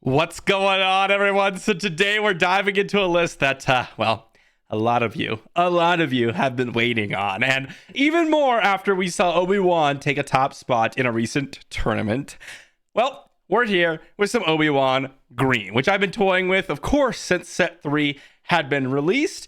What's going on, everyone? So today we're diving into a list that, well, a lot of you have been waiting on, and even more after we saw Obi-Wan take a top spot in a recent tournament. Well, we're here with some Obi-Wan Green, which I've been toying with, of course, since set 3 had been released,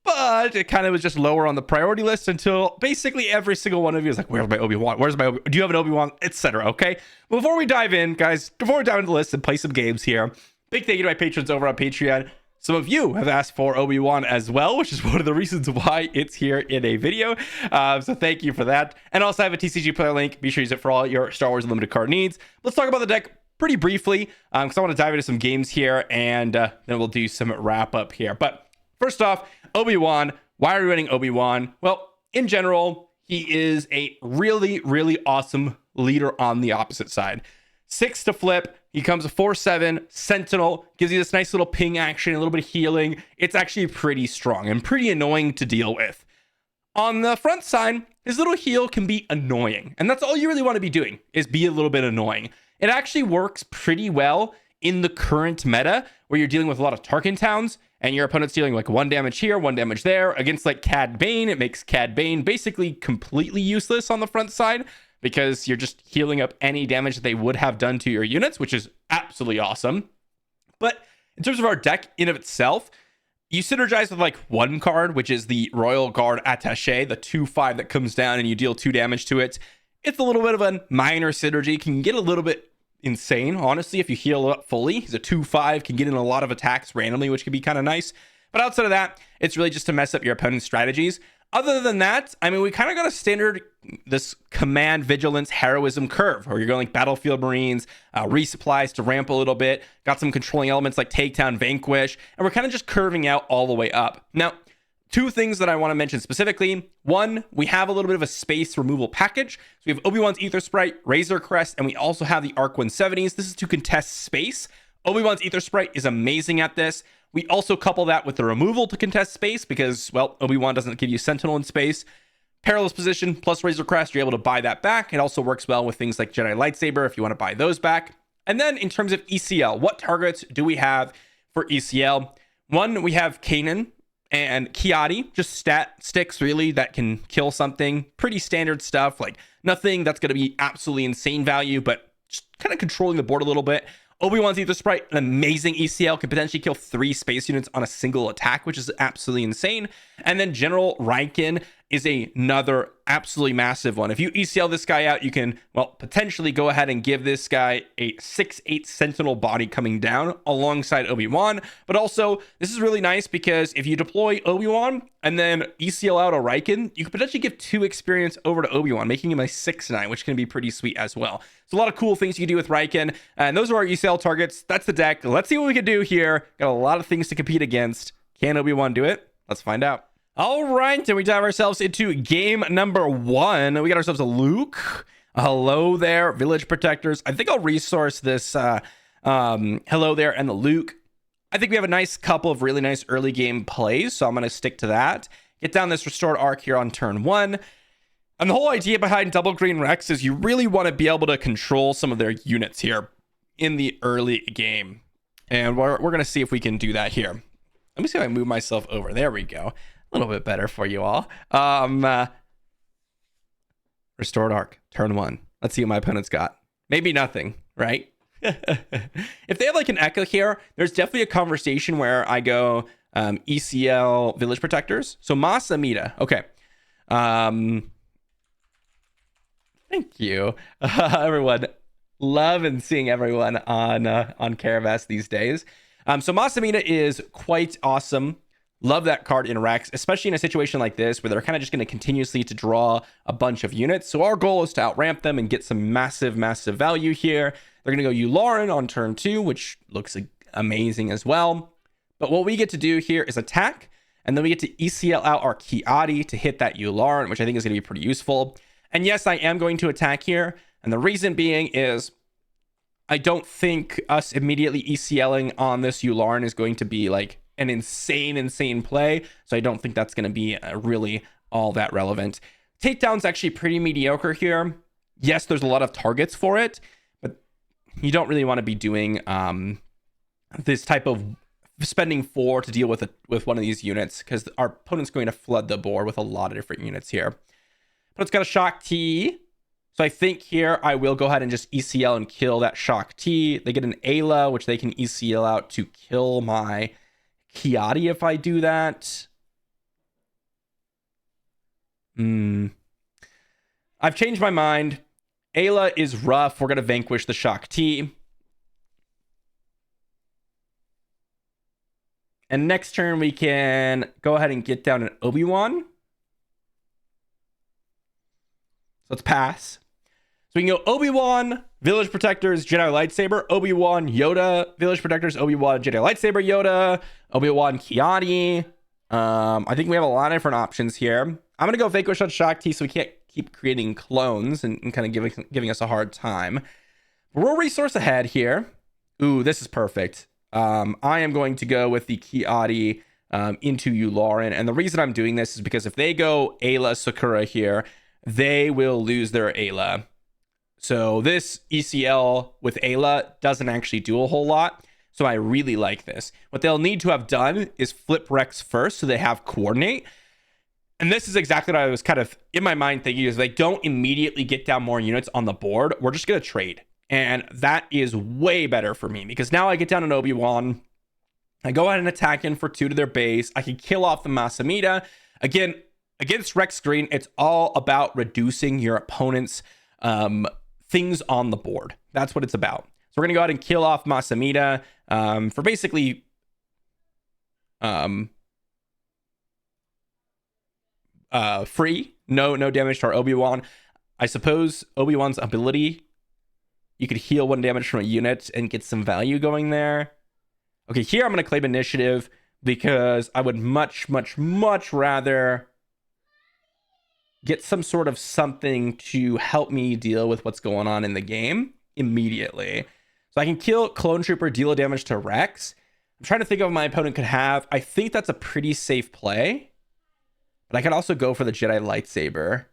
but it kind of was just lower on the priority list until basically every single one of you is like, where's my Obi-Wan? Where's my do you have an Obi-Wan? Etc. Okay? Before we dive in, guys, before we dive into the list and play some games here, big thank you to my patrons over on Patreon. Some of you have asked for Obi-Wan as well, which is one of the reasons why it's here in a video. So thank you for that. And also I have a TCG player link. Be sure to use it for all your Star Wars Unlimited card needs. Let's talk about the deck pretty briefly, because I want to dive into some games here, and then we'll do some wrap up here. But first off, Obi-Wan. Why are we running Obi-Wan? Well, in general, he is a really, really awesome leader on the opposite side. 6 to flip. He comes a 4/7 Sentinel, gives you this nice little ping action, a little bit of healing. It's actually pretty strong and pretty annoying to deal with. On the front side, his little heal can be annoying, and that's all you really want to be doing, is be a little bit annoying. It actually works pretty well in the current meta, where you're dealing with a lot of Tarkintowns, and your opponent's dealing like 1 damage here, 1 damage there. Against like Cad Bane, it makes Cad Bane basically completely useless on the front side, because you're just healing up any damage that they would have done to your units, which is absolutely awesome. But in terms of our deck in of itself, you synergize with like one card, which is the Royal Guard Attaché, the 2/5 that comes down and you deal 2 damage to it. It's a little bit of a minor synergy, can get a little bit insane, honestly, if you heal up fully. He's a 2/5, can get in a lot of attacks randomly, which can be kind of nice. But outside of that, it's really just to mess up your opponent's strategies. Other than that, I mean, we kind of got a standard, this command, vigilance, heroism curve, where you're going like Battlefield Marines, resupplies to ramp a little bit, got some controlling elements like Takedown, Vanquish, and we're kind of just curving out all the way up. Now, 2 things that I want to mention specifically. One, we have a little bit of a space removal package. So we have Obi-Wan's Ether Sprite, Razor Crest, and we also have the Arc 170s. This is to contest space. Obi-Wan's Ether Sprite is amazing at this. We also couple that with the removal to contest space because, well, Obi-Wan doesn't give you Sentinel in space. Perilous Position plus Razor Crest, you're able to buy that back. It also works well with things like Jedi Lightsaber if you want to buy those back. And then in terms of ECL, what targets do we have for ECL? One, we have Kanan and Kiadi, just stat sticks really that can kill something. Pretty standard stuff, like nothing that's going to be absolutely insane value, but just kind of controlling the board a little bit. Obi-Wan's Ether Sprite, an amazing ECL, can potentially kill 3 space units on a single attack, which is absolutely insane. And then General Raikin is another absolutely massive one. If you ECL this guy out, you can, well, potentially go ahead and give this guy a 6/8 Sentinel body coming down alongside Obi-Wan. But also, this is really nice because if you deploy Obi-Wan and then ECL out a Raikin, you can potentially give 2 experience over to Obi-Wan, making him a 6/9, which can be pretty sweet as well. So a lot of cool things you can do with Raikin, and those are our ECL targets. That's the deck. Let's see what we can do here. Got a lot of things to compete against. Can Obi-Wan do it? Let's find out. All right, and we dive ourselves into game number 1. We got ourselves a Luke. Hello there, Village Protectors. I think I'll resource this hello there and the Luke. I think we have a nice couple of really nice early game plays, so I'm going to stick to that. Get down this Restored Arc here on turn 1. And the whole idea behind Double Green Rex is you really want to be able to control some of their units here in the early game. And we're going to see if we can do that here. Let me see if I move myself over. There we go. A little bit better for you all. Restored Arc, turn 1. Let's see what my opponent's got. Maybe nothing, right? If they have like an Echo here, there's definitely a conversation where I go ECL Village Protectors. So Mas Amida. Okay. Thank you, everyone. Love and seeing everyone on Caravas these days. So Mas Amida is quite awesome. Love that card in Rex, especially in a situation like this where they're kind of just going to continuously to draw a bunch of units. So our goal is to outramp them and get some massive, massive value here. They're going to go Yularen on turn 2, which looks amazing as well. But what we get to do here is attack, and then we get to ECL out our Kiadi to hit that Yularen, which I think is going to be pretty useful. And yes, I am going to attack here. And the reason being is I don't think us immediately ECLing on this Yularen is going to be like an insane play. So I don't think that's going to be really all that relevant. Takedown's actually pretty mediocre here. Yes, there's a lot of targets for it, but you don't really want to be doing this type of spending 4 to deal with one of these units, because our opponent's going to flood the board with a lot of different units here. But it's got a Shock T. So I think here I will go ahead and just ECL and kill that Shock T. They get an Ayla, which they can ECL out to kill my Kiadi if I do that. I've changed my mind. Ayla is rough. We're going to vanquish the Shock T. And next turn, we can go ahead and get down an Obi-Wan. So let's pass. So we can go Obi-Wan, Village Protectors, Jedi Lightsaber, Obi-Wan, Yoda, Village Protectors, Obi-Wan, Jedi Lightsaber, Yoda, Obi-Wan, Kiadi. I think we have a lot of different options here. I'm going to go vanquish on Shock T so we can't keep creating clones and kind of giving us a hard time. We'll resource ahead here. Ooh, this is perfect. I am going to go with the Kiadi into Yularen. And the reason I'm doing this is because if they go Ayla Sakura here, they will lose their Ayla. So this ECL with Ayla doesn't actually do a whole lot. So I really like this. What they'll need to have done is flip Rex first so they have coordinate. And this is exactly what I was kind of in my mind thinking, is they don't immediately get down more units on the board. We're just going to trade. And that is way better for me, because now I get down an Obi-Wan. I go ahead and attack in for 2 to their base. I can kill off the Masamida. Again, against Rex Green, it's all about reducing your opponent's things on the board. That's what it's about. So we're going to go ahead and kill off Masamida for basically free. No damage to our Obi-Wan. I suppose Obi-Wan's ability, you could heal 1 damage from a unit and get some value going there. Okay, here I'm going to claim initiative because I would much rather get some sort of something to help me deal with what's going on in the game immediately. So I can kill Clone Trooper, deal damage to Rex. I'm trying to think of what my opponent could have. I think that's a pretty safe play. But I could also go for the Jedi Lightsaber.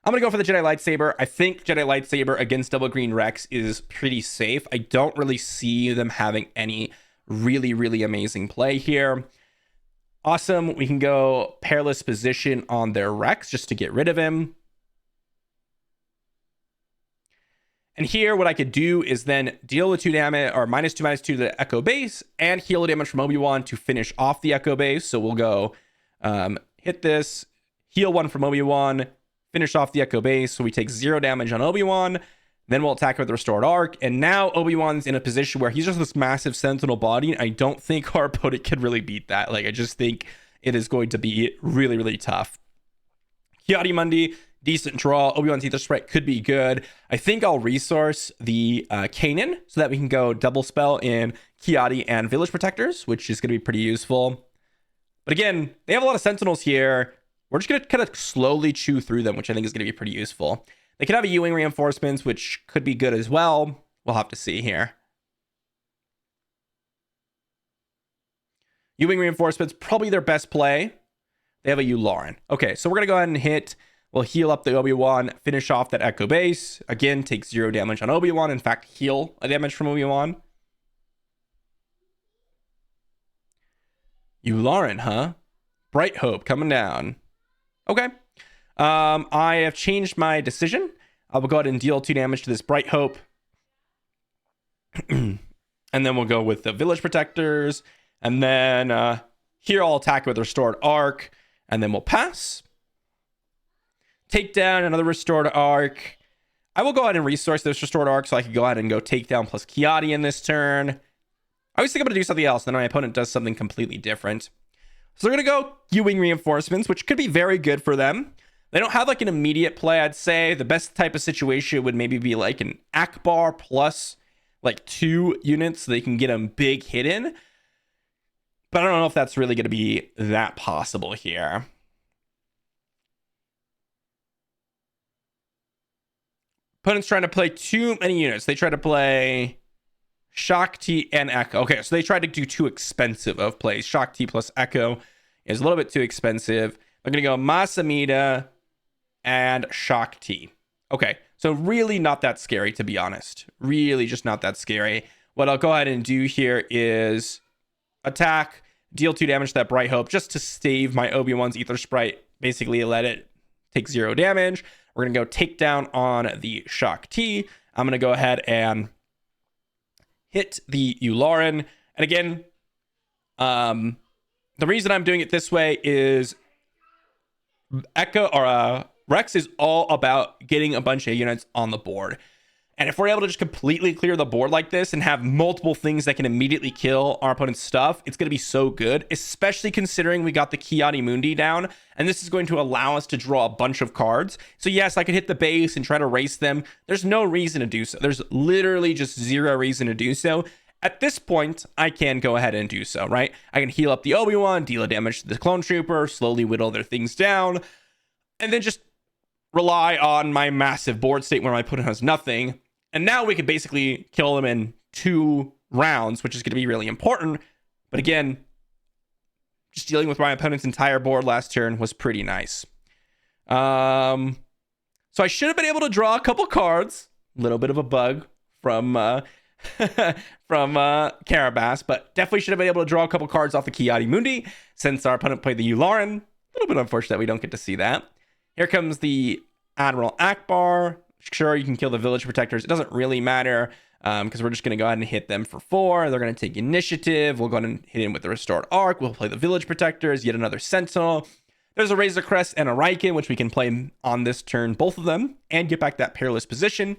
I'm going to go for the Jedi Lightsaber. I think Jedi Lightsaber against Double Green Rex is pretty safe. I don't really see them having any really amazing play here. Awesome. We can go Perilous Position on their Rex just to get rid of him. And here, what I could do is then deal the 2 damage, or -2/-2 to the Echo Base, and heal the damage from Obi-Wan to finish off the Echo Base. So we'll go hit this, heal 1 from Obi-Wan, finish off the Echo Base, so we take 0 damage on Obi-Wan. Then we'll attack with the Restored Arc, and now Obi-Wan's in a position where he's just this massive Sentinel body. I don't think our opponent can really beat that. Like, I just think it is going to be really tough. Kiadi Mundi, decent draw. Obi-Wan's Ether Sprite could be good. I think I'll resource the Kanan so that we can go double spell in Kiadi and Village Protectors, which is going to be pretty useful. But again, they have a lot of Sentinels here. We're just going to kind of slowly chew through them, which I think is going to be pretty useful. They could have a U-Wing reinforcements, which could be good as well. We'll have to see here. U-Wing reinforcements, probably their best play. They have a Yularen. Okay, so we're going to go ahead and hit. We'll heal up the Obi-Wan, finish off that Echo Base. Again, take 0 damage on Obi-Wan. In fact, heal a damage from Obi-Wan. Yularen, huh? Bright Hope coming down. Okay. I have changed my decision. I will go ahead and deal 2 damage to this Bright Hope. And then we'll go with the Village Protectors. And then here I'll attack with Restored Arc. And then we'll pass. Take down another Restored Arc. I will go ahead and resource this Restored Arc so I can go ahead and go take down plus Kiadi in this turn. I always think I'm going to do something else, then my opponent does something completely different. So we're going to go U-Wing reinforcements, which could be very good for them. They don't have like an immediate play, I'd say. The best type of situation would maybe be like an Akbar plus like 2 units so they can get a big hit in. But I don't know if that's really going to be that possible here. Opponent's trying to play too many units. They try to play Shock T and Echo. Okay, so they tried to do too expensive of plays. Shock T plus Echo is a little bit too expensive. I'm going to go Masamida and Shock T. Okay, so really not that scary, to be honest. Really just not that scary. what I'll go ahead and do here is attack, deal 2 damage to that Bright Hope just to save my Obi-Wan's Ether Sprite. Basically, let it take 0 damage. We're going to go take down on the Shock T. I'm going to go ahead and hit the Yularen. And again, the reason I'm doing it this way is Rex is all about getting a bunch of units on the board. And if we're able to just completely clear the board like this and have multiple things that can immediately kill our opponent's stuff, it's going to be so good, especially considering we got the Ki-Adi-Mundi down. And this is going to allow us to draw a bunch of cards. So yes, I could hit the base and try to race them. There's no reason to do so. There's literally just 0 reason to do so. At this point, I can go ahead and do so, right? I can heal up the Obi-Wan, deal a damage to the Clone Trooper, slowly whittle their things down, and then just rely on my massive board state where my opponent has nothing. And now we could basically kill them in 2 rounds, which is going to be really important. But again, just dealing with my opponent's entire board last turn was pretty nice. So I should have been able to draw a couple cards. A little bit of a bug from Carabas, but definitely should have been able to draw a couple cards off the Ki-Adi-Mundi since our opponent played the Yularen. A little bit unfortunate that we don't get to see that. Here comes the Admiral Akbar. Sure, you can kill the village protectors. It doesn't really matter because we're just going to go ahead and hit them for 4. They're going to take initiative. We'll go ahead and hit in with the restored arc. We'll play the village protectors, yet another sentinel. There's a Razor Crest and a Riken, which we can play on this turn, both of them, and get back that perilous position.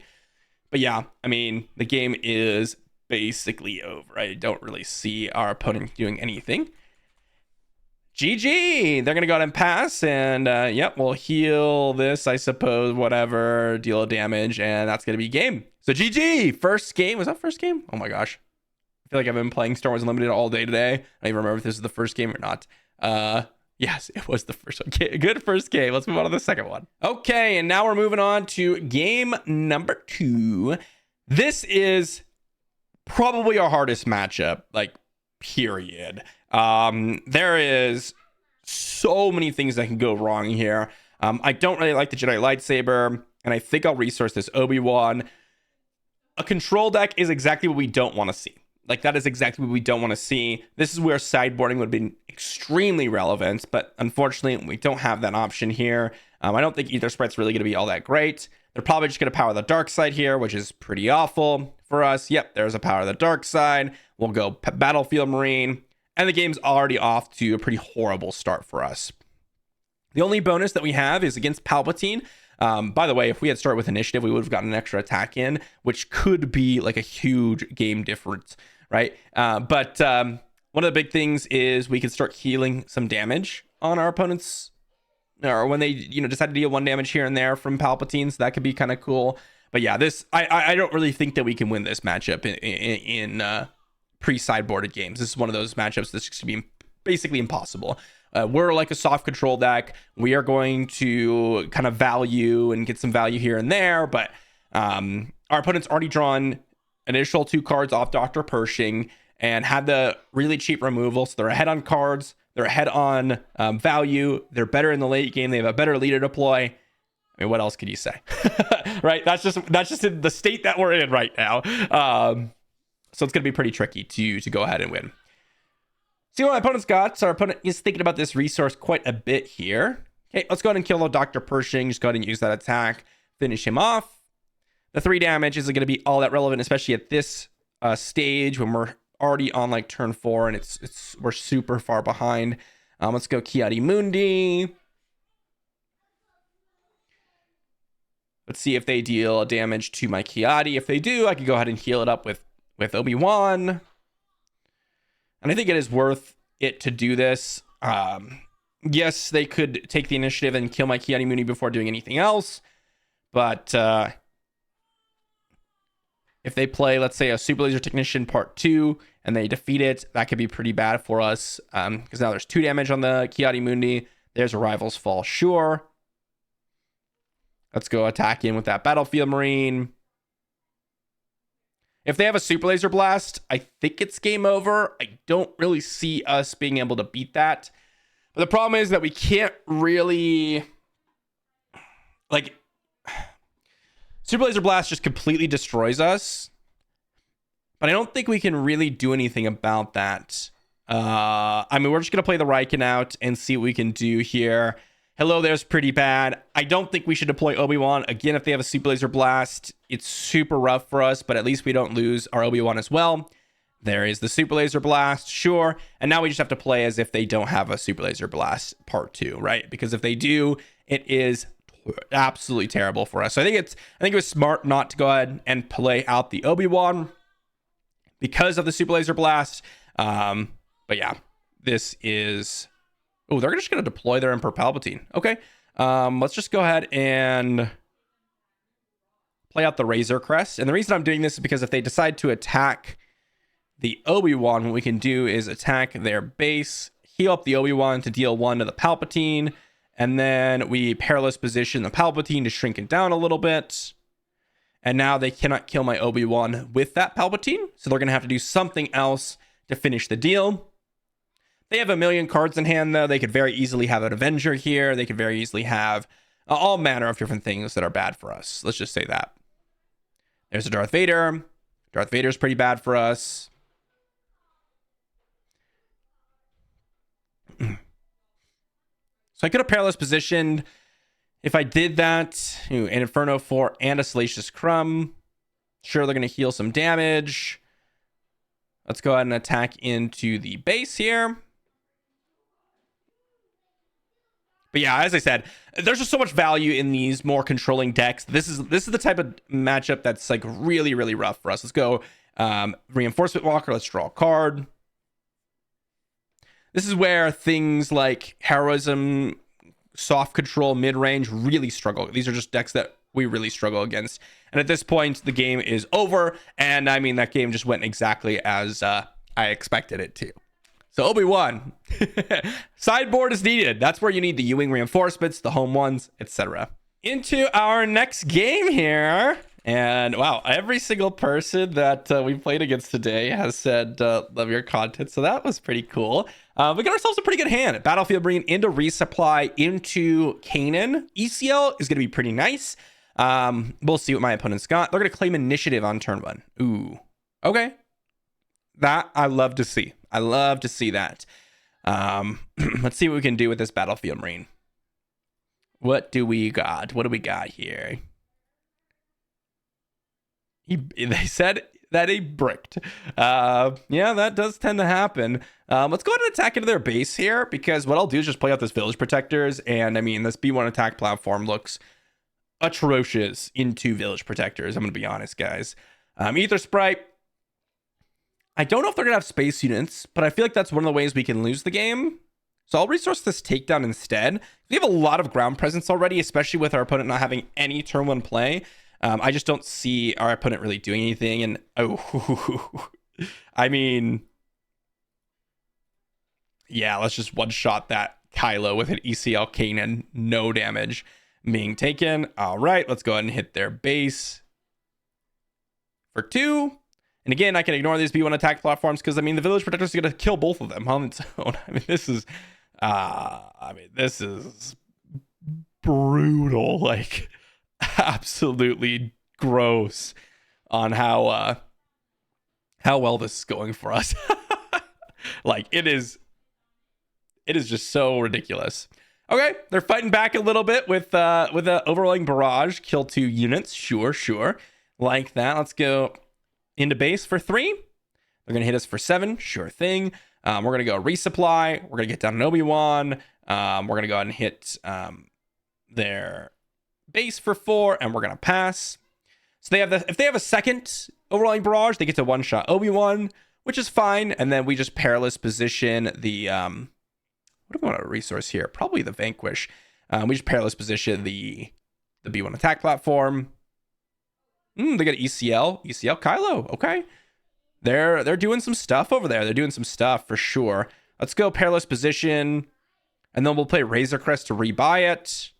But yeah, I mean, the game is basically over. I don't really see our opponent doing anything. GG. They're going to go ahead and pass. And yep, we'll heal this, I suppose, whatever, deal damage. And that's going to be game. So GG. First game. Was that first game? Oh my gosh. I feel like I've been playing Star Wars Unlimited all day today. I don't even remember if this is the first game or not. Yes, it was the first one. Okay, good first game. Let's move on to the second one. Okay, and now we're moving on to game number 2. This is probably our hardest matchup, like, period. There is so many things that can go wrong here. I don't really like the Jedi lightsaber, and I think I'll resource this Obi-Wan. A control deck is exactly what we don't want to see. Like, that is exactly what we don't want to see. This is where sideboarding would be extremely relevant, but unfortunately, we don't have that option here. I don't think either sprite's really going to be all that great. They're probably just going to power the dark side here, which is pretty awful for us. Yep, there's a power of the dark side. We'll go Battlefield Marine, and the game's already off to a pretty horrible start for us. The only bonus that we have is against Palpatine. By the way, if we had started with initiative, we would have gotten an extra attack in, which could be like a huge game difference, right? But one of the big things is we can start healing some damage on our opponents, or when they, decide to deal 1 damage here and there from Palpatine. So that could be kind of cool. But yeah, I don't really think that we can win this matchup in pre-sideboarded games. This is one of those matchups that's just going to be basically impossible. We're like a soft control deck. We are going to kind of value and get some value here and there, but our opponent's already drawn an initial 2 cards off Dr. Pershing and had the really cheap removal. So they're ahead on cards. They're ahead on value. They're better in the late game. They have a better leader deploy. I mean, what else could you say? Right? That's just in the state that we're in right now. So it's going to be pretty tricky to go ahead and win. See what my opponent's got. So our opponent is thinking about this resource quite a bit here. Okay, let's go ahead and kill Dr. Pershing. Just go ahead and use that attack. Finish him off. The 3 damage isn't going to be all that relevant, especially at this stage when we're already on like turn 4 and we're super far behind. Let's go Ki-Adi-Mundi. Let's see if they deal damage to my Ki-Adi. If they do, I can go ahead and heal it up with Obi-Wan. And I think it is worth it to do this. Yes, they could take the initiative and kill my Ki-Adi-Mundi before doing anything else. But if they play, let's say, a Super Laser Technician Part 2 and they defeat it, that could be pretty bad for us. Because now there's 2 damage on the Ki-Adi-Mundi. There's a Rival's Fall, sure. Let's go attack in with that Battlefield Marine. If they have a Super Laser Blast, I think it's game over. I don't really see us being able to beat that. But the problem is that we can't really... Super Laser Blast just completely destroys us. But I don't think we can really do anything about that. I mean, we're just going to play the Riken out and see what we can do here. Hello there's pretty bad. I don't think we should deploy Obi-Wan. Again, if they have a Super Laser Blast, it's super rough for us, but at least we don't lose our Obi-Wan as well. There is the Super Laser Blast, sure. And now we just have to play as if they don't have a Super Laser Blast part 2, right? Because if they do, it is absolutely terrible for us. So I think it was smart not to go ahead and play out the Obi-Wan because of the Super Laser Blast. But yeah, this is... Oh, they're just going to deploy their Emperor Palpatine. Okay. Let's just go ahead and play out the Razor Crest. And the reason I'm doing this is because if they decide to attack the Obi-Wan, what we can do is attack their base, heal up the Obi-Wan to deal 1 to the Palpatine, and then we perilous position the Palpatine to shrink it down a little bit. And now they cannot kill my Obi-Wan with that Palpatine, so they're going to have to do something else to finish the deal. They have a million cards in hand, though. They could very easily have an Avenger here. They could very easily have all manner of different things that are bad for us. Let's just say that. There's a Darth Vader. Darth Vader's pretty bad for us. So I could have perilous positioned. If I did that, an Inferno 4 and a Salacious Crumb. Sure, they're going to heal some damage. Let's go ahead and attack into the base here. But yeah, as I said, there's just so much value in these more controlling decks. This is the type of matchup that's like really, really rough for us. Let's go Reinforcement Walker. Let's draw a card. This is where things like Heroism, Soft Control, Mid-Range really struggle. These are just decks that we really struggle against. And at this point, the game is over. And I mean, that game just went exactly as I expected it to. So Obi-Wan, sideboard is needed. That's where you need the U-Wing reinforcements, the home ones, etc. Into our next game here. And wow, every single person that we played against today has said, love your content. So that was pretty cool. We got ourselves a pretty good hand. Battlefield Marine into Resupply into Kanan. ECL is going to be pretty nice. We'll see what my opponent's got. They're going to claim initiative on turn 1. Ooh, okay. That I love to see. I love to see that. Let's see what we can do with this Battlefield Marine. What do we got? What do we got here? They said that he bricked. Yeah, that does tend to happen. Let's go ahead and attack into their base here, because what I'll do is just play out this Village Protectors. And I mean, this B1 attack platform looks atrocious into Village Protectors. I'm going to be honest, guys. Ether Sprite. I don't know if they're going to have space units, but I feel like that's one of the ways we can lose the game. So I'll resource this takedown instead. We have a lot of ground presence already, especially with our opponent not having any turn 1 play. I just don't see our opponent really doing anything. And oh, I mean, yeah, let's just one-shot that Kylo with an ECL Kanan. No damage being taken. All right, let's go ahead and hit their base for 2. And again, I can ignore these B1 attack platforms because, I mean, the Village Protectors are going to kill both of them on its own. I mean, this is brutal. Like, absolutely gross on how well this is going for us. Like, it is just so ridiculous. Okay, they're fighting back a little bit with a overwhelming barrage. Kill 2 units. Sure. Like that. Let's go into base for 3. They're going to hit us for 7. Sure thing. We're going to go resupply. We're going to get down an Obi-Wan. We're going to go ahead and hit their base for 4, and we're going to pass. So if they have a second overwhelming barrage, they get to one-shot Obi-Wan, which is fine. And then we just perilous position the what do we want to resource here? Probably the Vanquish. We just perilous position the B1 attack platform. They got ECL Kylo. Okay, they're doing some stuff over there. They're doing some stuff for sure. Let's go perilous position, and then we'll play Razor Crest to rebuy it.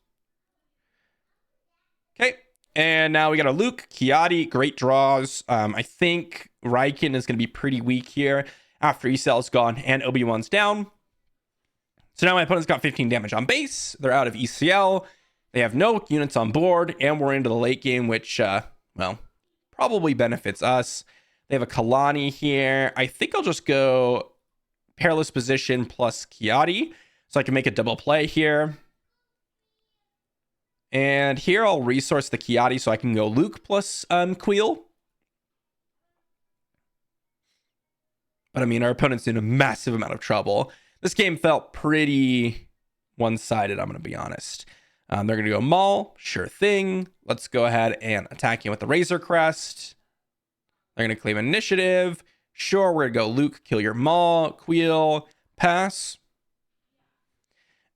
Okay, and now we got a Luke, Kiadi, great draws. I think Riken is going to be pretty weak here after ECL's gone and Obi-Wan's down. So now my opponent's got 15 damage on base. They're out of ECL. They have no units on board, and we're into the late game, which, well, probably benefits us. They have a Kalani here. I think I'll just go Perilous Position plus Kiadi, so I can make a double play here. And here I'll resource the Kiadi so I can go Luke plus Queel. But I mean, our opponent's in a massive amount of trouble. This game felt pretty one-sided, I'm going to be honest. They're going to go Maul, sure thing. Let's go ahead and attack him with the Razor Crest. They're going to claim initiative. Sure, we're going to go Luke, kill your Maul, Queel, pass.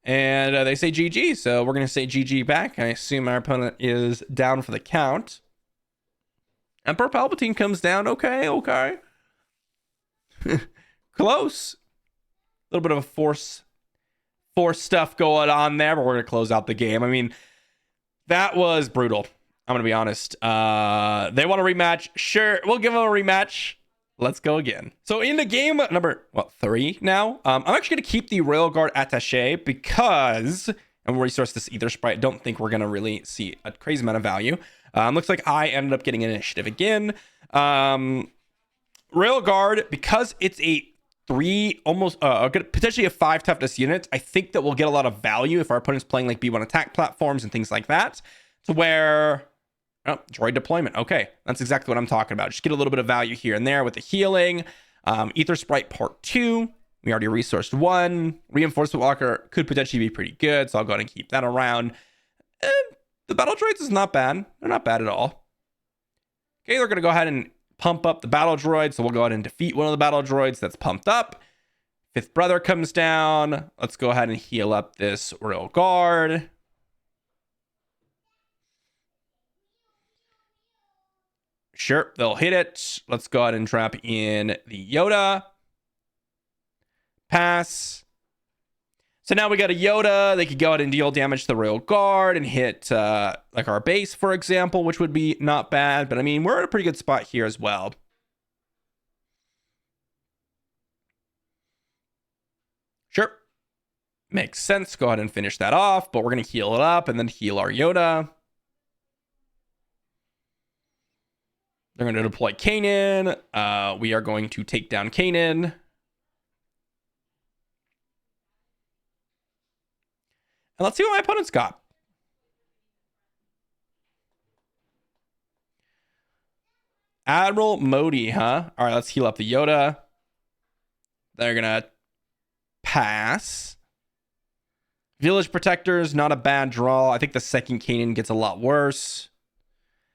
And they say GG, so we're going to say GG back. I assume our opponent is down for the count. Emperor Palpatine comes down. Okay. Close. A little bit of a force stuff going on there, but we're going to close out the game. I mean, that was brutal. I'm going to be honest. They want a rematch. Sure, we'll give them a rematch. Let's go again. So in the game number, 3 now, I'm actually going to keep the Royal Guard Attaché because, and we'll resource this Ether Sprite. I don't think we're going to really see a crazy amount of value. Looks like I ended up getting initiative again. Royal Guard, because it's a 3, almost potentially a 5 toughness unit, I think that we'll get a lot of value if our opponent's playing like B1 attack platforms and things like that, to where droid deployment. Okay, that's exactly what I'm talking about. Just get a little bit of value here and there with the healing. Ether Sprite Part 2, we already resourced 1. Reinforcement Walker could potentially be pretty good, so I'll go ahead and keep that around. The battle droids is not bad. They're not bad at all. Okay, they're going to go ahead and pump up the battle droid, so we'll go ahead and defeat one of the battle droids that's pumped up. Fifth brother comes down. Let's go ahead and heal up this Royal Guard. Sure, they'll hit it. Let's go ahead and drop in the Yoda. Pass. So now we got a Yoda. They could go ahead and deal damage to the Royal Guard and hit like our base, for example, which would be not bad. But I mean, we're in a pretty good spot here as well. Sure. Makes sense. Go ahead and finish that off. But we're going to heal it up and then heal our Yoda. They're going to deploy Kanan. We are going to take down Kanan. And let's see what my opponent's got. Admiral Modi, huh? All right, let's heal up the Yoda. They're going to pass. Village Protectors, not a bad draw. I think the second Kanan gets a lot worse.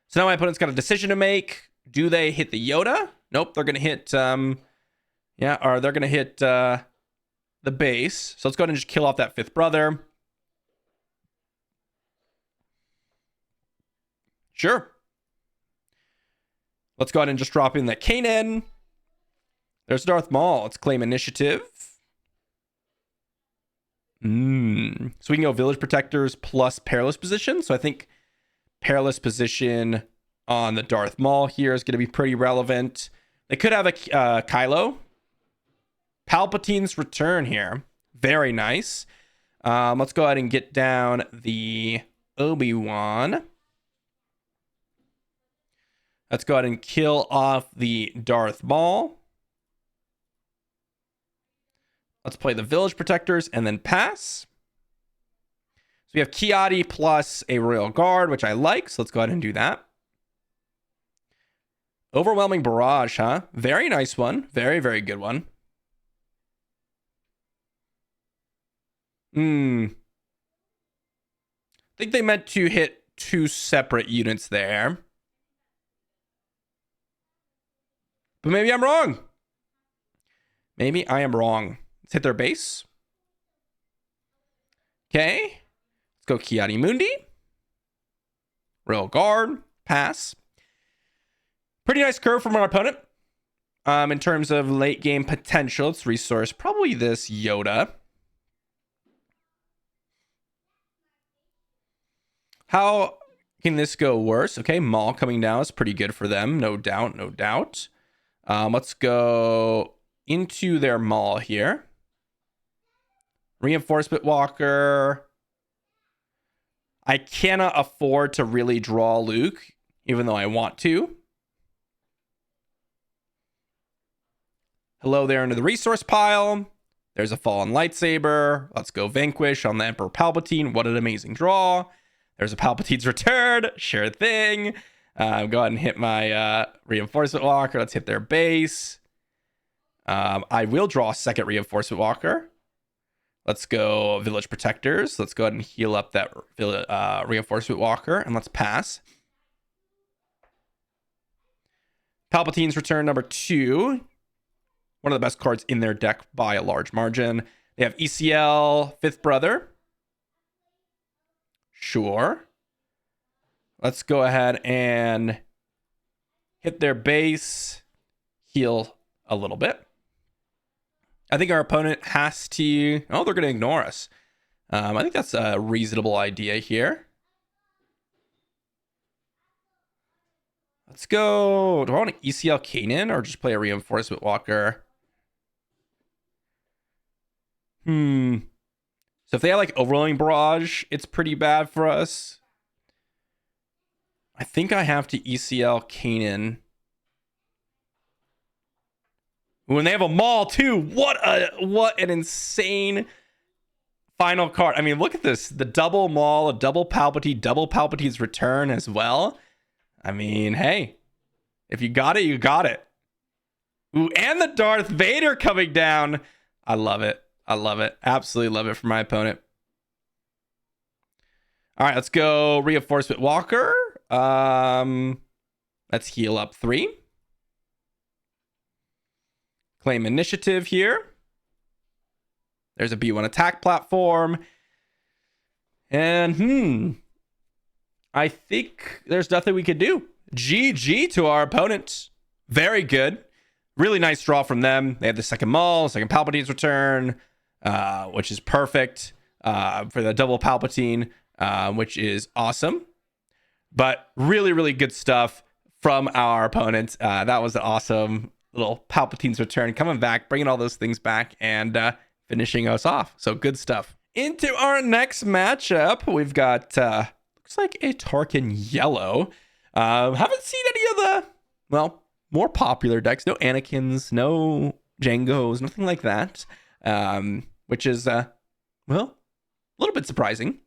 So now my opponent's got a decision to make. Do they hit the Yoda? Nope, they're going to hit, or they're going to hit the base. So let's go ahead and just kill off that fifth brother. Sure. Let's go ahead and just drop in that Kanan. There's Darth Maul. Let's claim initiative. So we can go Village Protectors plus Perilous Position. So I think Perilous Position on the Darth Maul here is going to be pretty relevant. They could have a Kylo. Palpatine's return here. Very nice. Let's go ahead and get down the Obi-Wan. Let's go ahead and kill off the Darth Maul. Let's play the Village Protectors and then pass. So we have Kiadi plus a Royal Guard, which I like. So let's go ahead and do that. Overwhelming Barrage, huh? Very nice one. Very, very good one. I think they meant to hit 2 separate units there. But maybe I'm wrong. Maybe I am wrong. Let's hit their base. Okay. Let's go Kiadi Mundi. Royal Guard. Pass. Pretty nice curve from our opponent. In terms of late game potential, let's resource probably this Yoda. How can this go worse? Okay, Maul coming down is pretty good for them. No doubt, no doubt. Let's go into their Maul here. Reinforcement Walker. I cannot afford to really draw Luke, even though I want to. Hello there into the resource pile. There's a fallen lightsaber. Let's go Vanquish on the Emperor Palpatine. What an amazing draw. There's a Palpatine's Return. Sure thing. Go ahead and hit my Reinforcement Walker. Let's hit their base. I will draw a second Reinforcement Walker. Let's go Village Protectors. Let's go ahead and heal up that Reinforcement Walker. And let's pass. Palpatine's Return number 2. One of the best cards in their deck by a large margin. They have ECL, Fifth Brother. Sure. Let's go ahead and hit their base. Heal a little bit. I think our opponent has to... Oh, they're going to ignore us. I think that's a reasonable idea here. Let's go... Do I want to ECL Kanan or just play a Reinforcement Walker? So if they have like Overwhelming Barrage, it's pretty bad for us. I think I have to ECL Kanan. When they have a Maul too, what an insane final card. I mean, look at this. The double Maul, a double Palpatine, double Palpatine's Return as well. I mean, hey, if you got it, you got it. Ooh, and the Darth Vader coming down. I love it. I love it. Absolutely love it for my opponent. All right, let's go Reinforcement Walker. Let's heal up 3. Claim initiative here. There's a B1 attack platform. And I think there's nothing we could do. GG to our opponent. Very good. Really nice draw from them. They have the second Maul, second Palpatine's Return, which is perfect for the double Palpatine, which is awesome. But really, really good stuff from our opponent. That was an awesome little Palpatine's Return, coming back, bringing all those things back, and finishing us off. So good stuff. Into our next matchup, we've got looks like a Tarkin Yellow. Haven't seen any of the, well, more popular decks. No Anakins, no Jangos, nothing like that. Which is, well, a little bit surprising.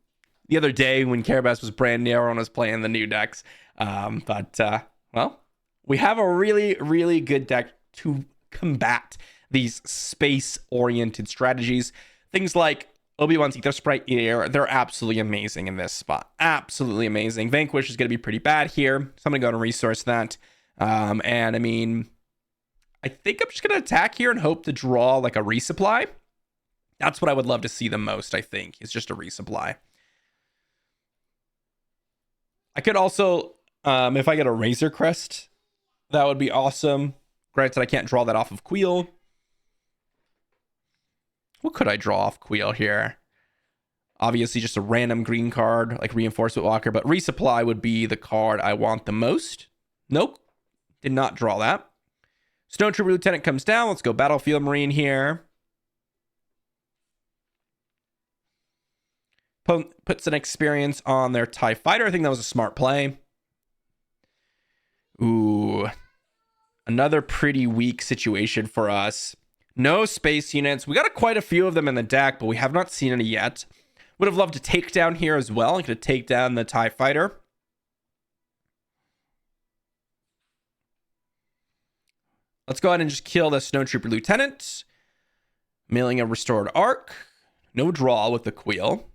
The other day when Carabas was brand new, everyone was playing the new decks. Well, we have a really, really good deck to combat these space-oriented strategies. Things like Obi-Wan's Ether Sprite Ear, they're absolutely amazing in this spot. Absolutely amazing. Vanquish is going to be pretty bad here, so I'm going to go and resource that. And I mean, I think I'm just going to attack here and hope to draw like a resupply. That's what I would love to see the most, I think. It's just a resupply. I could also, if I get a Razor Crest, that would be awesome. Granted, I can't draw that off of Queel. What could I draw off Queel here? Obviously, just a random green card, like Reinforcement Walker, but Resupply would be the card I want the most. Nope. Did not draw that. Stone Trooper Lieutenant comes down. Let's go Battlefield Marine here. Puts an experience on their TIE Fighter. I think that was a smart play. Ooh. Another pretty weak situation for us. No space units. We got quite a few of them in the deck, but we have not seen any yet. Would have loved to take down here as well. I could take down the TIE Fighter. Let's go ahead and just kill the Snow Trooper Lieutenant. Milling a Restored Arc. No draw with the Queel.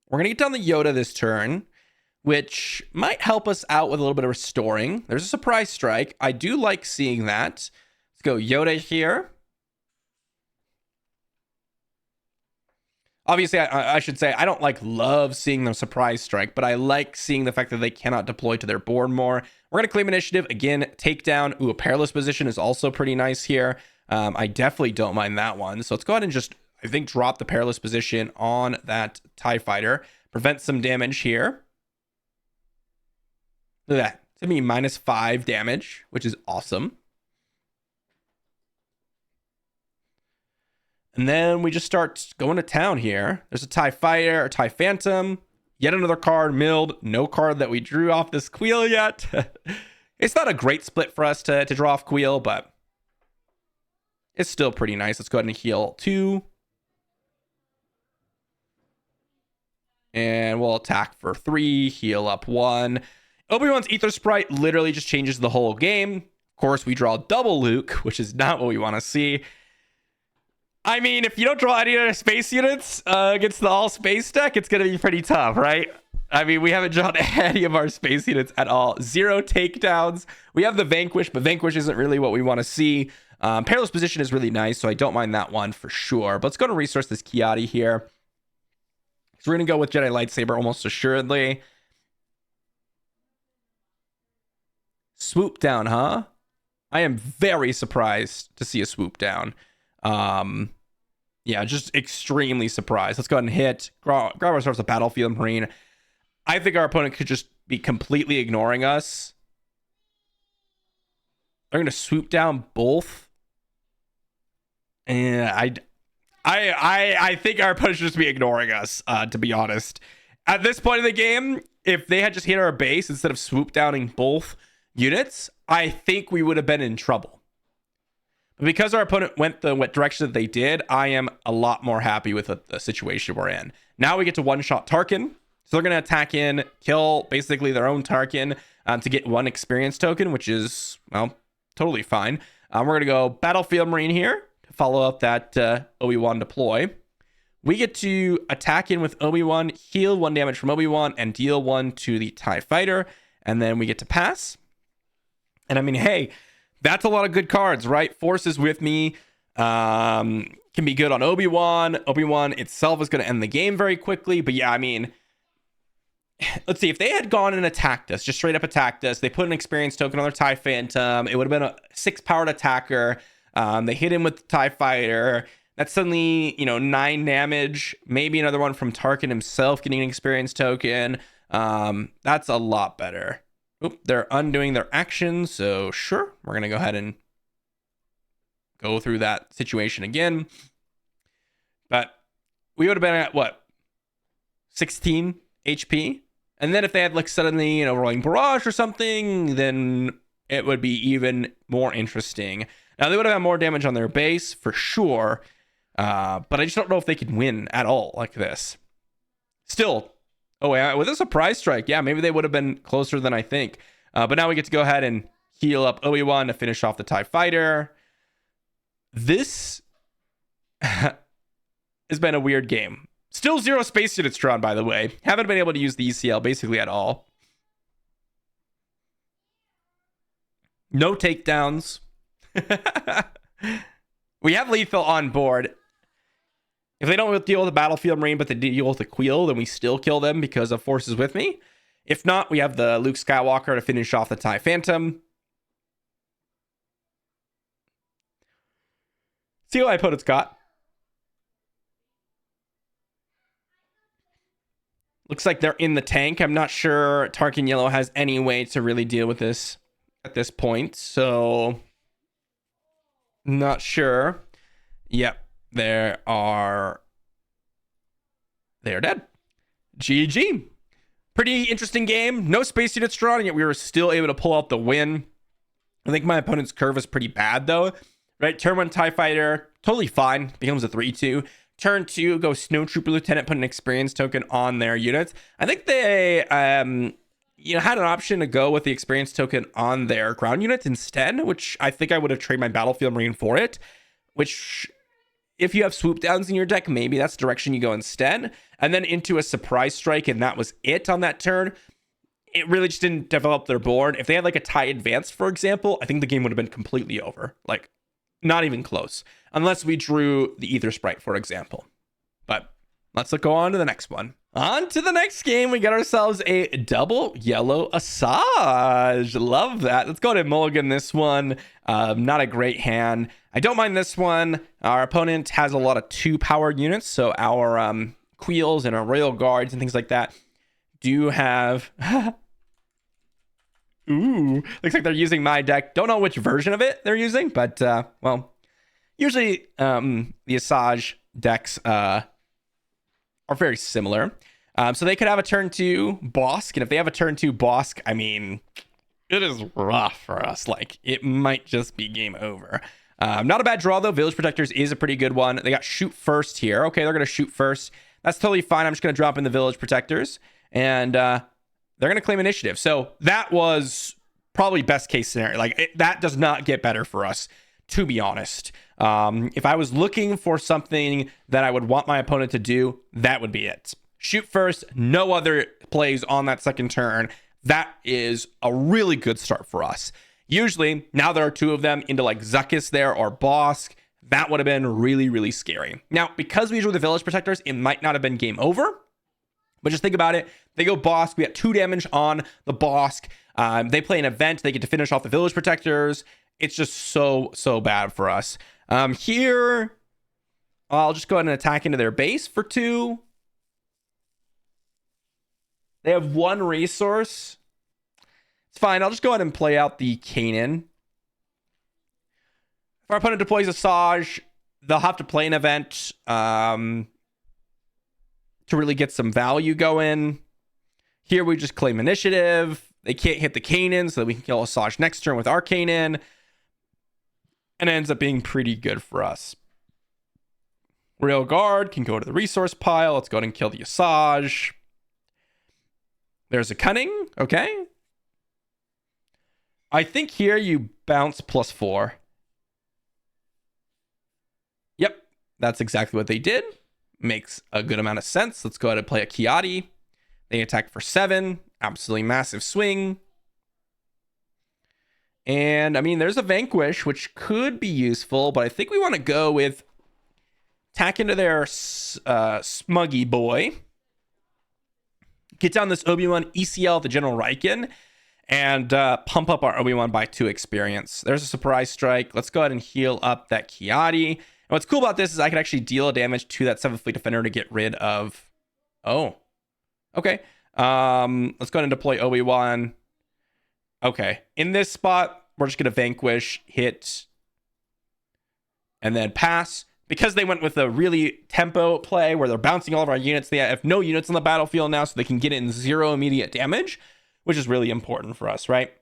We're going to get down the Yoda this turn, which might help us out with a little bit of restoring. There's a Surprise Strike. I do like seeing that. Let's go Yoda here. Obviously, I should say, I don't love seeing them Surprise Strike, but I like seeing the fact that they cannot deploy to their board more. We're going to claim initiative. Again, takedown. Ooh, a Perilous Position is also pretty nice here. I definitely don't mind that one. So let's go ahead and just, I think, drop the Perilous Position on that TIE Fighter. Prevent some damage here. Look at that. It's going to be -5 damage, which is awesome. And then we just start going to town here. There's a TIE Fighter, a TIE Phantom. Yet another card milled. No card that we drew off this Queel yet. It's not a great split for us to draw off Queel, but it's still pretty nice. Let's go ahead and heal 2. And we'll attack for 3, heal up 1. Obi-Wan's Ether Sprite literally just changes the whole game. Of course, we draw double Luke, which is not what we want to see. I mean, if you don't draw any other space units against the all-space deck, it's going to be pretty tough, right? I mean, we haven't drawn any of our space units at all. 0 takedowns. We have the Vanquish, but Vanquish isn't really what we want to see. Perilous Position is really nice, so I don't mind that one for sure. But let's go to resource this Kiadi here. So we're going to go with Jedi Lightsaber almost assuredly. Swoop down, huh? I am very surprised to see a swoop down. Yeah, just extremely surprised. Let's go ahead and hit. Grab ourselves a Battlefield Marine. I think our opponent could just be completely ignoring us. They're going to swoop down both. And I think our opponent should just be ignoring us, to be honest. At this point in the game, if they had just hit our base instead of swoop downing both units, I think we would have been in trouble. But because our opponent went the direction that they did, I am a lot more happy with the situation we're in. Now we get to one-shot Tarkin. So they're going to attack in, kill basically their own Tarkin to get 1 experience token, which is, well, totally fine. We're going to go Battlefield Marine here to follow up that Obi-Wan deploy. We get to attack in with Obi-Wan, heal 1 damage from Obi-Wan, and deal 1 to the TIE Fighter. And then we get to pass. And I mean, hey, that's a lot of good cards, right? Force is with me. Can be good on Obi-Wan. Obi-Wan itself is going to end the game very quickly. But yeah, I mean, let's see. If they had gone and attacked us, just straight up attacked us, they put an experience token on their TIE Phantom. It would have been a 6-powered attacker. They hit him with the TIE Fighter. That's suddenly, 9 damage. Maybe another one from Tarkin himself getting an experience token. That's a lot better. Oop, they're undoing their actions, so sure, we're going to go ahead and go through that situation again. But we would have been at, what, 16 HP? And then if they had, suddenly, Rolling Barrage or something, then it would be even more interesting. Now, they would have had more damage on their base, for sure, but I just don't know if they could win at all like this. Still, oh, yeah, with a surprise strike, yeah, maybe they would have been closer than I think. But now we get to go ahead and heal up Obi-Wan to finish off the TIE Fighter. This has been a weird game. Still 0 space units drawn, by the way. Haven't been able to use the ECL basically at all. No takedowns. We have lethal on board. If they don't deal with the Battlefield Marine, but they deal with the Queel, then we still kill them because of Forces with me. If not, we have the Luke Skywalker to finish off the TIE Phantom. See what my opponent's got. Looks like they're in the tank. I'm not sure Tarkin Yellow has any way to really deal with this at this point. So, not sure. Yep. They're dead. GG. Pretty interesting game. No space units drawn, and yet we were still able to pull out the win. I think my opponent's curve is pretty bad, though. Right? Turn 1 TIE Fighter, totally fine. Becomes a 3-2. Turn 2, go Snowtrooper Lieutenant, put an experience token on their units. I think they had an option to go with the experience token on their ground units instead, which I think I would have traded my Battlefield Marine for it, which, if you have swoop downs in your deck, maybe that's the direction you go instead. And then into a surprise strike, and that was it on that turn. It really just didn't develop their board. If they had a TIE Advance, for example, I think the game would have been completely over. Not even close. Unless we drew the Ether Sprite, for example. But let's go on to the next one. On to the next game, we got ourselves a double yellow Asajj. Love that. Let's go to mulligan this one. Not a great hand. I don't mind this one. Our opponent has a lot of 2-power units, so our Queels and our Royal Guards and things like that do have... Ooh, looks like they're using my deck. Don't know which version of it they're using, but, well, usually the Asajj decks are very similar. So they could have a turn 2 Bosk, and if they have a turn 2 Bosk, I mean, it is rough for us. Like, it might just be game over. Not a bad draw, though. Village Protectors is a pretty good one. They got shoot first here. Okay, they're going to shoot first. That's totally fine. I'm just going to drop in the Village Protectors, and they're going to claim initiative. So that was probably best case scenario. Like, that does not get better for us, to be honest. If I was looking for something that I would want my opponent to do, that would be it. Shoot first, no other plays on that second turn. That is a really good start for us. Usually, now there are 2 of them into like Zuckuss there or Bosk. That would have been really, really scary. Now, because we drew the Village Protectors, it might not have been game over. But just think about it. They go Bosk. We got 2 damage on the Bosk. They play an event. They get to finish off the Village Protectors. It's just so bad for us. Here, I'll just go ahead and attack into their base for 2. They have 1 resource. It's fine. I'll just go ahead and play out the Kanan. If our opponent deploys a Saj, they'll have to play an event to really get some value going. Here we just claim initiative. They can't hit the Kanan, so that we can kill a Saj next turn with our Kanan. And it ends up being pretty good for us. Rail Guard can go to the resource pile. Let's go ahead and kill the Asajj. There's a Cunning. Okay. I think here you bounce +4. Yep. That's exactly what they did. Makes a good amount of sense. Let's go ahead and play a Kiadi. They attack for 7. Absolutely massive swing. And I mean, there's a Vanquish, which could be useful, but I think we want to go with attack into their Smuggy boy. Get down this Obi-Wan ECL, the General Riken, and pump up our Obi-Wan by 2 experience. There's a surprise strike. Let's go ahead and heal up that Kiadi. And what's cool about this is I can actually deal damage to that 7th Fleet Defender to get rid of... Oh. Okay. Let's go ahead and deploy Obi-Wan. Okay. In this spot, we're just going to Vanquish, hit, and then pass. Because they went with a really tempo play where they're bouncing all of our units, they have no units on the battlefield now, so they can get in 0 immediate damage, which is really important for us, right?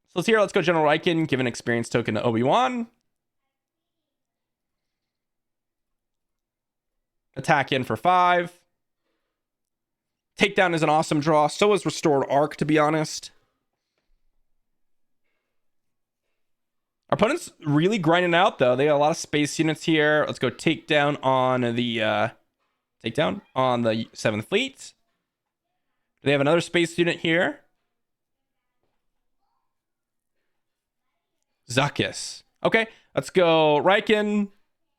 So let's go General Riken, give an experience token to Obi-Wan. Attack in for 5. Takedown is an awesome draw. So is Restored Arc, to be honest. Our opponent's really grinding out, though. They got a lot of space units here. Let's go takedown on the 7th Fleet. They have another space unit here. Zuckuss. Okay, let's go Riken.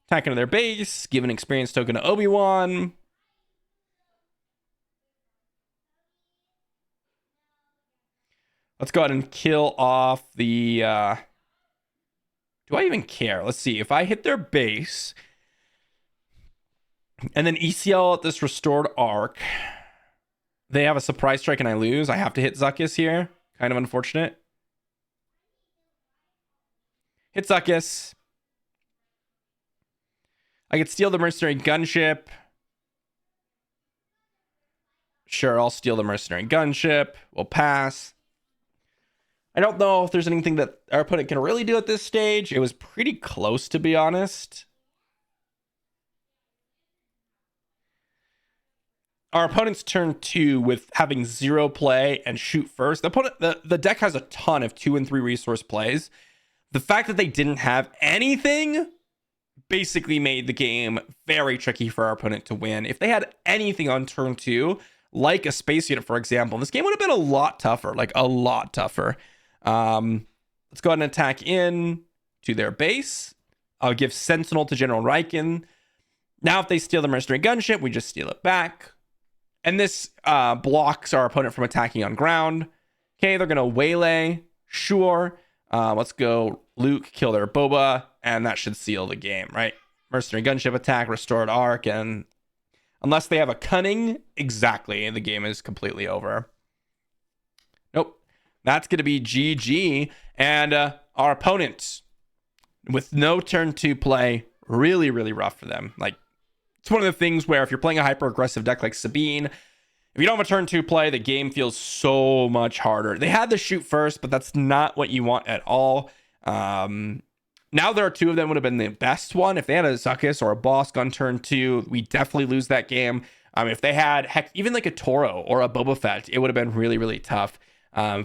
Attack into their base. Give an experience token to Obi-Wan. Let's go ahead and kill off the... Do I even care? Let's see. If I hit their base and then ECL at this Restored Arc, they have a surprise strike and I lose. I have to hit Zuckuss here. Kind of unfortunate. Hit Zuckuss. I could steal the Mercenary Gunship. Sure, I'll steal the Mercenary Gunship. We'll pass. I don't know if there's anything that our opponent can really do at this stage. It was pretty close, to be honest. Our opponent's turn 2 with having 0 play and shoot first. The deck has a ton of 2 and 3 resource plays. The fact that they didn't have anything basically made the game very tricky for our opponent to win. If they had anything on turn 2, like a space unit, for example, this game would have been a lot tougher, like a lot tougher. Let's go ahead and attack in to their base. I'll give Sentinel to General Riken. Now, if they steal the Mercenary Gunship, we just steal it back. And this blocks our opponent from attacking on ground. Okay, they're going to waylay. Sure. Let's go Luke, kill their Boba, and that should seal the game, right? Mercenary Gunship attack, Restored Arc, and unless they have a Cunning, exactly, the game is completely over. Nope. That's going to be GG. And our opponent, with no turn 2 play, really, really rough for them. Like, It's one of the things where if you're playing a hyper aggressive deck like Sabine, if you don't have a turn 2 play, the game feels so much harder. They had the shoot first, but that's not what you want at all. Now there are 2 of them would have been the best one. If they had a Zuckuss or a Bosk on turn 2, we definitely lose that game. If they had, heck, even like a Toro or a Boba Fett, it would have been really, really tough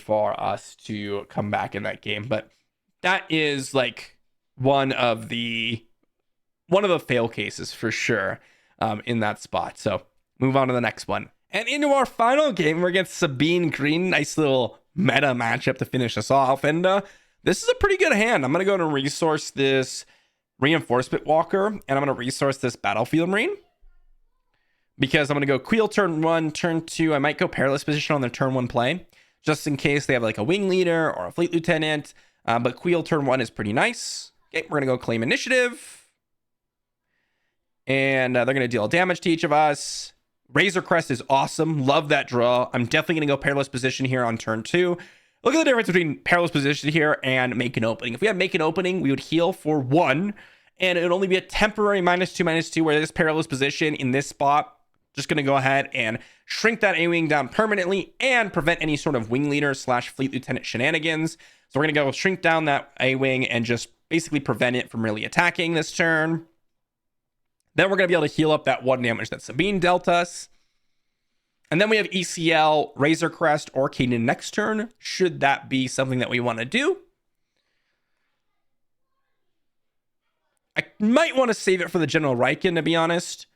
for us to come back in that game. But that is like one of the fail cases for sure in that spot. So move on to the next one. And into our final game, we're against Sabine Green. Nice little meta matchup to finish us off. And this is a pretty good hand. I'm going to go and resource this Reinforcement Walker, and I'm going to resource this Battlefield Marine. Because I'm going to go Queel turn 1, turn 2. I might go Perilous Position on their turn 1 play, just in case they have like a Wing Leader or a Fleet Lieutenant. But Queel turn 1 is pretty nice. Okay, we're going to go claim Initiative. And they're going to deal damage to each of us. Razor Crest is awesome. Love that draw. I'm definitely going to go Perilous Position here on turn 2. Look at the difference between Perilous Position here and Make an Opening. If we had Make an Opening, we would heal for 1. And it would only be a temporary -2/-2, where this Perilous Position in this spot, just going to go ahead and shrink that A-Wing down permanently and prevent any sort of Wing Leader / Fleet Lieutenant shenanigans. So we're going to go shrink down that A-Wing and just basically prevent it from really attacking this turn. Then we're going to be able to heal up that 1 damage that Sabine dealt us. And then we have ECL, Razor Crest, or Kanan next turn, should that be something that we want to do. I might want to save it for the General Riken, to be honest.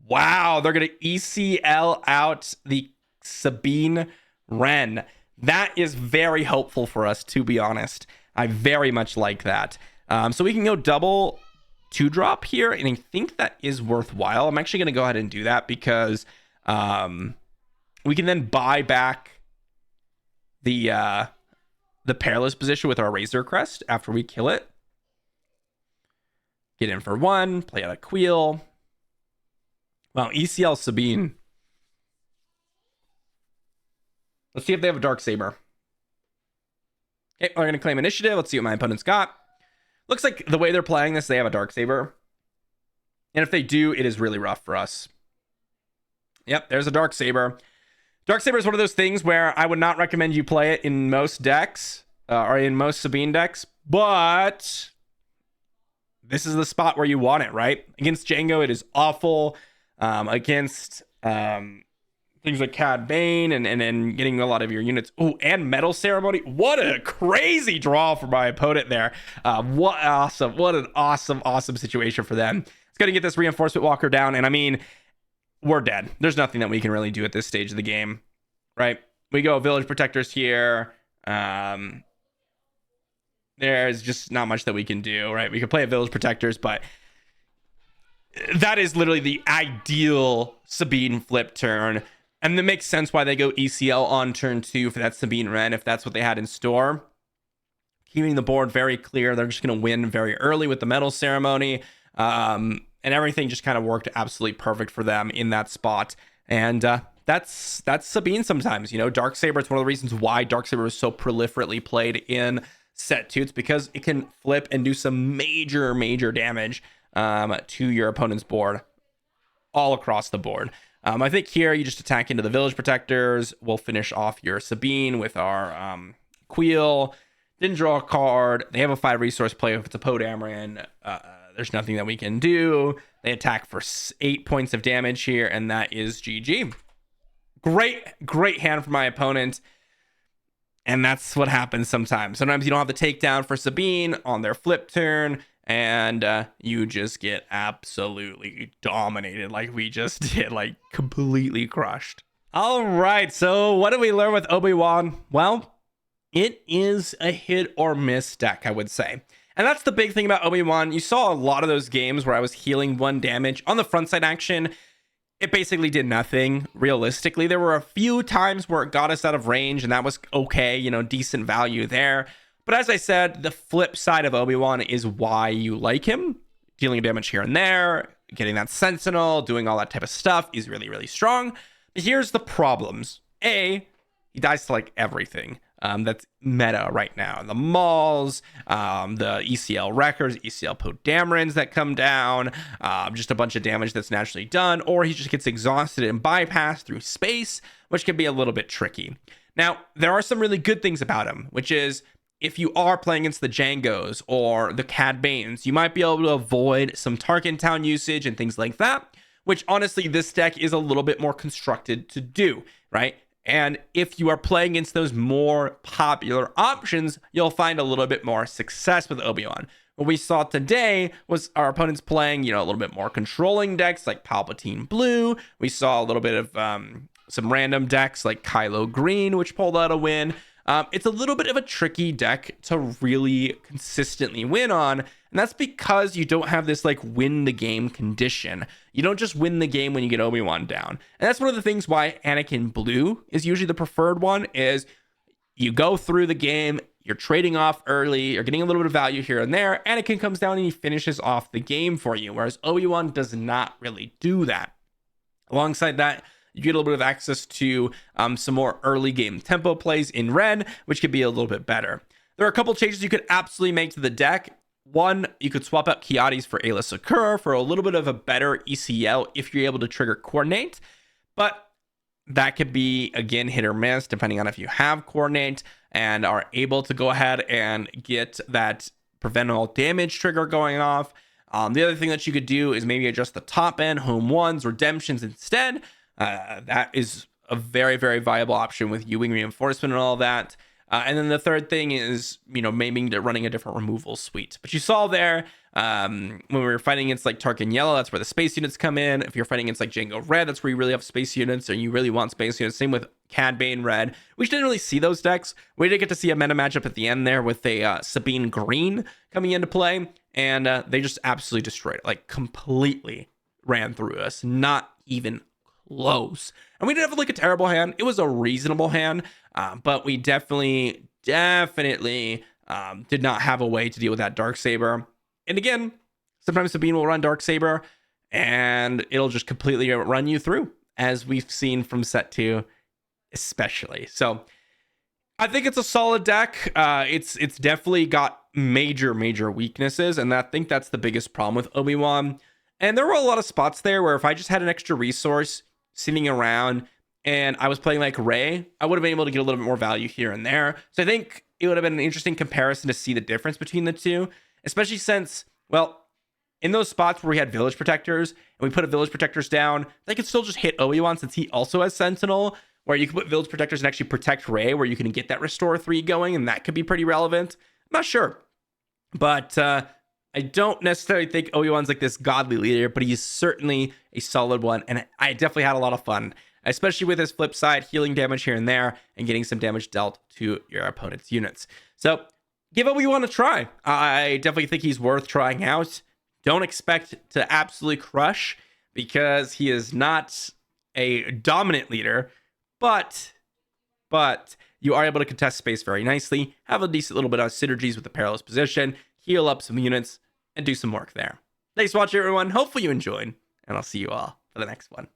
Wow, they're going to ECL out the Sabine Wren. That is very hopeful for us, to be honest. I very much like that. So we can go double 2-drop here, and I think that is worthwhile. I'm actually going to go ahead and do that because we can then buy back the Perilous Position with our Razor Crest after we kill it. Get in for 1, play out a Queel. Wow, ECL Sabine. Let's see if they have a Darksaber. Okay, we're going to claim Initiative. Let's see what my opponent's got. Looks like the way they're playing this, they have a Darksaber. And if they do, it is really rough for us. Yep, there's a Darksaber. Darksaber is one of those things where I would not recommend you play it in most decks, or in most Sabine decks, but this is the spot where you want it, right? Against Django, it is awful. Against things like Cad Bane and getting a lot of your units. Oh, and Metal Ceremony. What a crazy draw for my opponent there. What an awesome situation for them. It's going to get this Reinforcement Walker down, and I mean, we're dead. There's nothing that we can really do at this stage of the game, right? We go Village Protectors here. There's just not much that we can do, right? We could play a Village Protectors, but that is literally the ideal Sabine flip turn. And it makes sense why they go ECL on turn 2 for that Sabine Wren, if that's what they had in store. Keeping the board very clear. They're just going to win very early with the Metal Ceremony. And everything just kind of worked absolutely perfect for them in that spot. And that's Sabine sometimes. You know, Darksaber, it's one of the reasons why Darksaber was so proliferately played in set 2. It's because it can flip and do some major damage to your opponent's board all across the board. I think here you just attack into the Village Protectors. We'll finish off your Sabine with our Queel. Didn't draw a card. They have a 5 resource play. If it's a Podameron, there's nothing that we can do. They attack for 8 points of damage here, and that is GG. Great hand for my opponent. And that's what happens sometimes. Sometimes you don't have the takedown for Sabine on their flip turn, and you just get absolutely dominated like we just did, like completely crushed. All right, so what did we learn with Obi-Wan? Well, it is a hit or miss deck, I would say. And that's the big thing about Obi-Wan. You saw a lot of those games where I was healing 1 damage. On the front side action, it basically did nothing. Realistically, there were a few times where it got us out of range, and that was okay, you know, decent value there. But as I said, the flip side of Obi-Wan is why you like him. Dealing damage here and there, getting that Sentinel, doing all that type of stuff is really strong. But here's the problems. A, he dies to like everything. that's meta right now. The Mauls, the ECL Wreckers, ECL Podamerons that come down, just a bunch of damage that's naturally done, or he just gets exhausted and bypassed through space, which can be a little bit tricky. Now, there are some really good things about him, which is if you are playing against the Jangos or the Cad Banes, you might be able to avoid some Tarkintown usage and things like that, which honestly, this deck is a little bit more constructed to do, right? And if you are playing against those more popular options, you'll find a little bit more success with Obi-Wan. What we saw today was our opponents playing, a little bit more controlling decks like Palpatine Blue. We saw a little bit of some random decks like Kylo Green, which pulled out a win. It's a little bit of a tricky deck to really consistently win on, and that's because you don't have this like win the game condition. You don't just win the game when you get Obi-Wan down. And that's one of the things why Anakin Blue is usually the preferred one, is you go through the game, you're trading off early, you're getting a little bit of value here and there. Anakin comes down and he finishes off the game for you, whereas Obi-Wan does not really do that. Alongside that, you get a little bit of access to some more early game tempo plays in red, which could be a little bit better. There are a couple changes you could absolutely make to the deck. One, you could swap out Kiatis for Ayla Secura for a little bit of a better ECL if you're able to trigger Coordinate. But that could be, again, hit or miss depending on if you have Coordinate and are able to go ahead and get that prevent all damage trigger going off. The other thing that you could do is maybe adjust the top end, home ones, redemptions instead. That is a very, very viable option with U-Wing reinforcement and all that. And then the third thing is, maybe running a different removal suite. But you saw there, when we were fighting against like Tarkin Yellow, that's where the space units come in. If you're fighting against like Jango Red, that's where you really have space units, and you really want space units. Same with Cad Bane Red. We didn't really see those decks. We did get to see a meta matchup at the end there with a Sabine Green coming into play, and they just absolutely destroyed it, like completely ran through us. Not even close. And we didn't have like a terrible hand. It was a reasonable hand, but we definitely did not have a way to deal with that Darksaber. And again, sometimes Sabine will run Darksaber and it'll just completely run you through, as we've seen from set 2 especially. So I think it's a solid deck. It's definitely got major weaknesses, and I think that's the biggest problem with Obi-Wan. And there were a lot of spots there where if I just had an extra resource sitting around and I was playing like Rey, I would have been able to get a little bit more value here and there. So I think it would have been an interesting comparison to see the difference between the two, especially since, well, in those spots where we had village protectors and we put a village protectors down, they could still just hit Obi-Wan since he also has Sentinel, where you can put village protectors and actually protect Rey, where you can get that restore 3 going, and that could be pretty relevant. I'm not sure, but I don't necessarily think Obi-Wan's like this godly leader, but he's certainly a solid one, and I definitely had a lot of fun, especially with his flip side, healing damage here and there, and getting some damage dealt to your opponent's units. So give Obi-Wan a try. I definitely think he's worth trying out. Don't expect to absolutely crush, because he is not a dominant leader, but you are able to contest space very nicely, have a decent little bit of synergies with the perilous position, heal up some units, and do some work there. Thanks for watching, everyone. Hopefully you enjoyed, and I'll see you all for the next one.